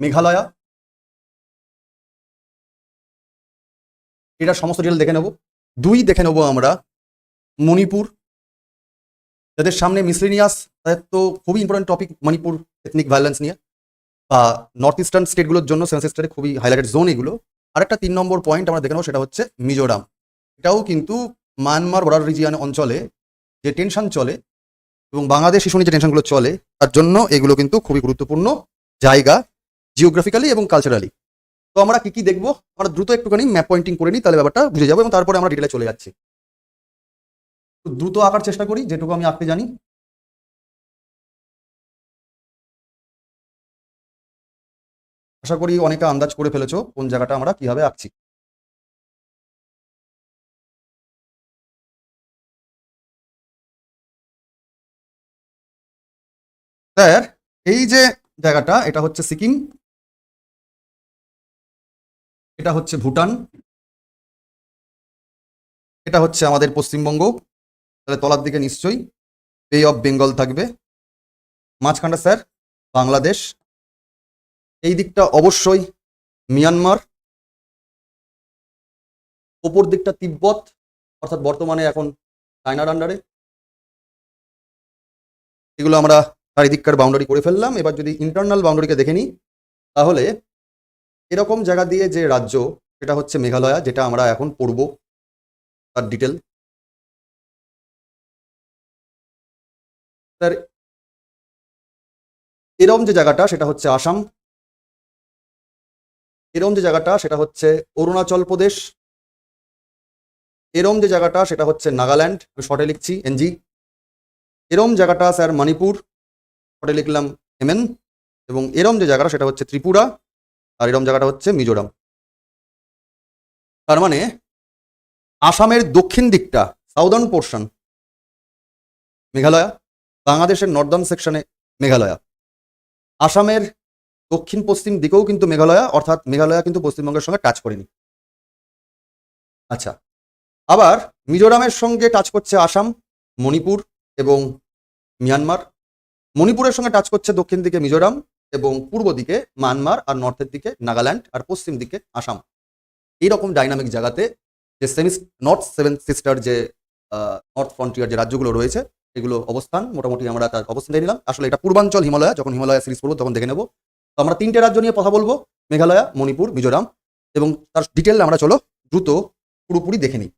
মেঘালয়া, এটা সমস্ত ডিটেল দেখে নেব। 2 দেখে নেব আমরা মণিপুর, যাদের সামনে মিসলেনিয়াস, তাদের তো খুবই important topic Manipur ethnic violence নিয়ে, বা নর্থ ইস্টার্ন স্টেটগুলোর জন্য সেন্সাসটারে খুবই হাইলাইটেড জোন এগুলো। আরেকটা 3 নম্বর পয়েন্ট আমরা দেখে নেব, সেটা হচ্ছে মিজোরাম। এটাও কিন্তু মায়ানমার বর্ডার রিজিয়ন অঞ্চলে যে টেনশন চলে এবং বাংলাদেশ ইস্যু নিয়ে যে টেনশনগুলো চলে, তার জন্য এগুলো কিন্তু খুবই গুরুত্বপূর্ণ জায়গা জিওগ্রাফিক্যালি এবং কালচারালি। তো আমরা কি কি দেখবো, আমরা দ্রুত একটুখানি ম্যাপ পয়েন্টিং করে নিই, তাহলে ব্যাপারটা বুঝে যাবো এবং তারপরে আমরা ডিটেলে চলে যাচ্ছি। দ্রুত আঁকার চেষ্টা করি যেটুকু আমি আঁকতে জানি। আশা করি অনেকে আন্দাজ করে ফেলেছো কোন জায়গাটা আমরা কিভাবে আঁকছি। স্যার, এই যে জায়গাটা, এটা হচ্ছে সিকিম, এটা হচ্ছে ভুটান, এটা হচ্ছে আমাদের পশ্চিমবঙ্গ, তাহলে তলার দিকে নিশ্চয়ই বে অফ বেঙ্গল থাকবে। মাঝখানটা স্যার বাংলাদেশ, এই দিকটা অবশ্যই মিয়ানমার, ওপর দিকটা তিব্বত, অর্থাৎ বর্তমানে এখন চায়নার আন্ডারে। এগুলো আমরা চারিদিককার বাউন্ডারি করে ফেললাম। এবার যদি ইন্টারনাল বাউন্ডারিকে দেখে নিই, তাহলে এরকম জায়গা দিয়ে যে রাজ্য, সেটা হচ্ছে মেঘালয়া, যেটা আমরা এখন পড়ব তার ডিটেল। স্যার, এরম যে জায়গাটা সেটা হচ্ছে আসাম, এরম যে জায়গাটা সেটা হচ্ছে অরুণাচল প্রদেশ, এরম যে জায়গাটা সেটা হচ্ছে নাগাল্যান্ড, আমি শর্টে লিখছি এনজি। এরম জায়গাটা স্যার মণিপুর, শর্টে লিখলাম এমএন। এবং এরম যে জায়গাটা সেটা হচ্ছে ত্রিপুরা, আর এরম জায়গাটা হচ্ছে মিজোরাম। তার মানে আসামের দক্ষিণ দিকটা, সাউদার্ন পোর্শন মেঘালয়া, বাংলাদেশের নর্দার্ন সেকশনে মেঘালয়া, আসামের দক্ষিণ পশ্চিম দিকেও কিন্তু মেঘালয়া, অর্থাৎ মেঘালয়া কিন্তু পশ্চিমবঙ্গের সঙ্গে টাচ করেনি। আচ্ছা, আবার মিজোরামের সঙ্গে টাচ করছে আসাম, মণিপুর এবং মিয়ানমার। মণিপুরের সঙ্গে টাচ করছে দক্ষিণ দিকে মিজোরাম এবং পূর্ব দিকে মায়ানমার, আর নর্থের দিকে নাগাল্যান্ড, আর পশ্চিম দিকে আসাম। এইরকম ডাইনামিক জায়গাতে যে নর্থ সেভেন সিস্টার, যে নর্থ ফ্রন্টিয়ার যে রাজ্যগুলো রয়েছে, এগুলো অবস্থান মোটামুটি আমরা তার অবস্থান দিয়ে নিলাম। আসলে এটা পূর্বাঞ্চল হিমালয়া, যখন হিমালয়া সিরিজ পড়বো তখন দেখে নেবো। তো আমরা 3টে রাজ্য নিয়ে কথা বলবো, মেঘালয়া, মণিপুর, মিজোরাম, এবং তার ডিটেল আমরা চলো দ্রুত পুরোপুরি দেখে নিই।